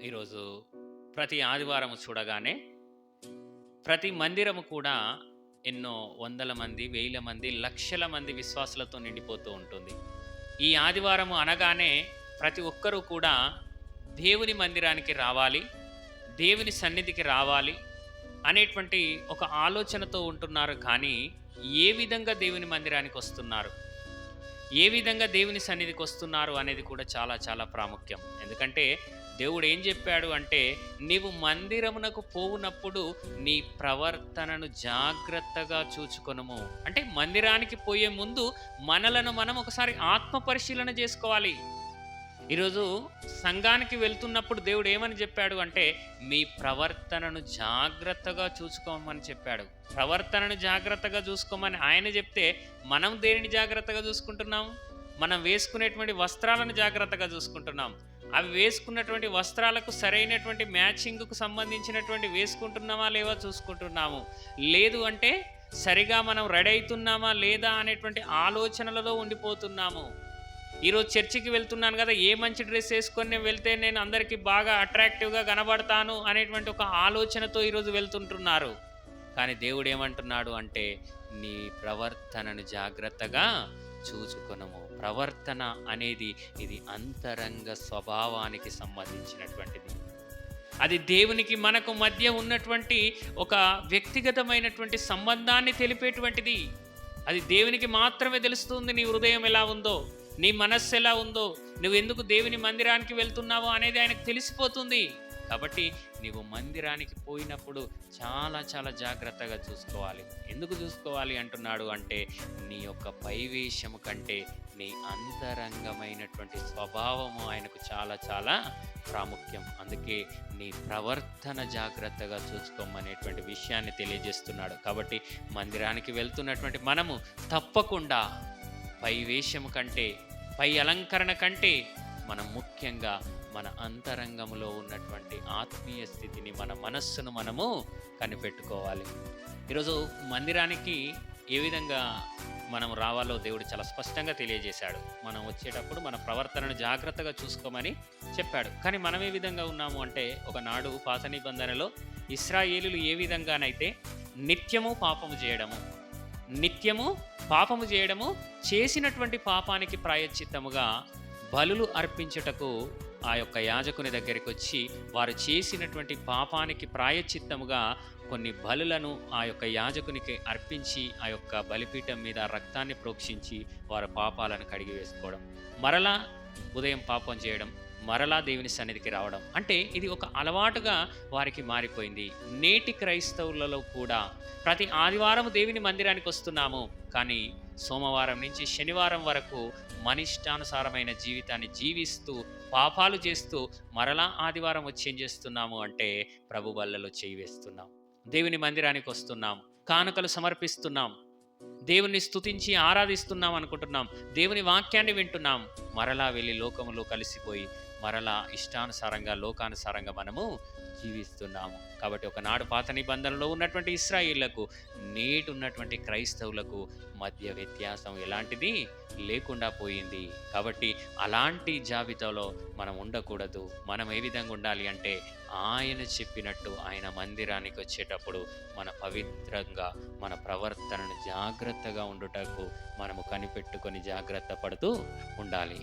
ఈరోజు ప్రతి ఆదివారం చూడగానే ప్రతి మందిరము కూడా ఎన్నో వందల మంది, వేల మంది, లక్షల మంది విశ్వాసులతో నిండిపోతూ ఉంటుంది. ఈ ఆదివారము అనగానే ప్రతి ఒక్కరూ కూడా దేవుని మందిరానికి రావాలి, దేవుని సన్నిధికి రావాలి అనేటువంటి ఒక ఆలోచనతో ఉంటున్నారు. కానీ ఏ విధంగా దేవుని మందిరానికి వస్తున్నారు, ఏ విధంగా దేవుని సన్నిధికి వస్తున్నారు అనేది కూడా చాలా చాలా ప్రాముఖ్యం. ఎందుకంటే దేవుడు ఏం చెప్పాడు అంటే, నీవు మందిరమునకు పోవునప్పుడు నీ ప్రవర్తనను జాగ్రత్తగా చూచుకొనుము. అంటే మందిరానికి పోయే ముందు మనలను మనం ఒకసారి ఆత్మ పరిశీలన చేసుకోవాలి. ఈరోజు సంఘానికి వెళ్తున్నప్పుడు దేవుడు ఏమని చెప్పాడు అంటే, మీ ప్రవర్తనను జాగ్రత్తగా చూసుకోమని చెప్పాడు. ప్రవర్తనను జాగ్రత్తగా చూసుకోమని ఆయన చెప్తే మనం దేనిని జాగ్రత్తగా చూసుకుంటున్నాం? మనం వేసుకునేటువంటి వస్త్రాలను జాగ్రత్తగా చూసుకుంటున్నాం. అవి వేసుకున్నటువంటి వస్త్రాలకు సరైనటువంటి మ్యాచింగ్కు సంబంధించినటువంటి వేసుకుంటున్నామా లేవా చూసుకుంటున్నాము. లేదు అంటే సరిగా మనం రెడీ అవుతున్నామా లేదా అనేటువంటి ఆలోచనలలో ఉండిపోతున్నాము. ఈరోజు చర్చికి వెళ్తున్నాను కదా, ఏ మంచి డ్రెస్ వేసుకొని నేను వెళ్తే నేను అందరికీ బాగా అట్రాక్టివ్గా కనబడతాను అనేటువంటి ఒక ఆలోచనతో ఈరోజు వెళ్తుంటున్నారు. కానీ దేవుడు ఏమంటున్నాడు అంటే, నీ ప్రవర్తనను జాగ్రత్తగా చూచుకొనుము. ప్రవర్తన అనేది ఇది అంతరంగ స్వభావానికి సంబంధించినటువంటిది. అది దేవునికి మనకు మధ్య ఉన్నటువంటి ఒక వ్యక్తిగతమైనటువంటి సంబంధాన్ని తెలిపేటువంటిది. అది దేవునికి మాత్రమే తెలుస్తుంది. నీ హృదయం ఎలా ఉందో, నీ మనస్సు ఎలా ఉందో, నువ్వు ఎందుకు దేవుని మందిరానికి వెళ్తున్నావో అనేది ఆయనకు తెలిసిపోతుంది. కాబట్టి నీవు మందిరానికి పోయినప్పుడు చాలా చాలా జాగ్రత్తగా చూసుకోవాలి. ఎందుకు చూసుకోవాలి అంటున్నాడు అంటే, నీ యొక్క పైవేషము కంటే నీ అంతరంగమైనటువంటి స్వభావము ఆయనకు చాలా చాలా ప్రాముఖ్యం. అందుకే నీ ప్రవర్తన జాగ్రత్తగా చూసుకోమనేటువంటి విషయాన్ని తెలియజేస్తున్నాడు. కాబట్టి మందిరానికి వెళ్తున్నటువంటి మనము తప్పకుండా పై వేషము కంటే, పై అలంకరణ కంటే మనం ముఖ్యంగా మన అంతరంగంలో ఉన్నటువంటి ఆత్మీయ స్థితిని, మన మనస్సును మనము కనిపెట్టుకోవాలి. ఈరోజు మందిరానికి ఏ విధంగా మనం రావాలో దేవుడు చాలా స్పష్టంగా తెలియజేశాడు. మనం వచ్చేటప్పుడు మన ప్రవర్తనను జాగ్రత్తగా చూసుకోమని చెప్పాడు. కానీ మనం ఏ విధంగా ఉన్నాము అంటే, ఒకనాడు పాత నిబంధనలో ఇశ్రాయేలులు ఏ విధంగానైతే నిత్యము పాపము చేయడము, చేసినటువంటి పాపానికి ప్రాయశ్చిత్తముగా బలులు అర్పించుటకు ఆ యొక్క యాజకుని దగ్గరికి వచ్చి వారు చేసినటువంటి పాపానికి ప్రాయశ్చిత్తముగా కొన్ని బలులను ఆ యొక్క యాజకునికి అర్పించి ఆ యొక్క బలిపీఠం మీద రక్తాన్ని ప్రోక్షించి వారి పాపాలను కడిగి వేసుకోవడం, మరలా ఉదయం పాపం చేయడం, మరలా దేవుని సన్నిధికి రావడం, అంటే ఇది ఒక అలవాటుగా వారికి మారిపోయింది. నేటి క్రైస్తవులలో కూడా ప్రతి ఆదివారం దేవుని మందిరానికి వస్తున్నాము, కానీ సోమవారం నుంచి శనివారం వరకు మనిష్టానుసారమైన జీవితాన్ని జీవిస్తూ పాపాలు చేస్తూ మరలా ఆదివారం వచ్చి ఏం చేస్తున్నాము అంటే, ప్రభు బల్లలో చేయి వేస్తున్నాం. దేవుని మందిరానికి వస్తున్నాం, కానుకలు సమర్పిస్తున్నాం, దేవుని స్తుతించి ఆరాధిస్తున్నాం అనుకుంటున్నాం, దేవుని వాక్యాన్ని వింటున్నాం, మరలా వెళ్ళి లోకములో కలిసిపోయి మరలా ఇష్టానుసారంగా లోకానుసారంగా మనము జీవిస్తున్నాము. కాబట్టి ఒకనాడు పాత నిబంధనలో ఉన్నటువంటి ఇశ్రాయేళ్లకు నేటి ఉన్నటువంటి క్రైస్తవులకు మధ్య వ్యత్యాసం ఎలాంటిది లేకుండా పోయింది. కాబట్టి అలాంటి జాబితాలో మనం ఉండకూడదు. మనం ఏ విధంగా ఉండాలి అంటే, ఆయన చెప్పినట్టు ఆయన మందిరానికి వచ్చేటప్పుడు మన పవిత్రంగా మన ప్రవర్తనను జాగ్రత్తగా ఉండుటకు మనము కనిపెట్టుకొని జాగ్రత్త పడుతూ ఉండాలి.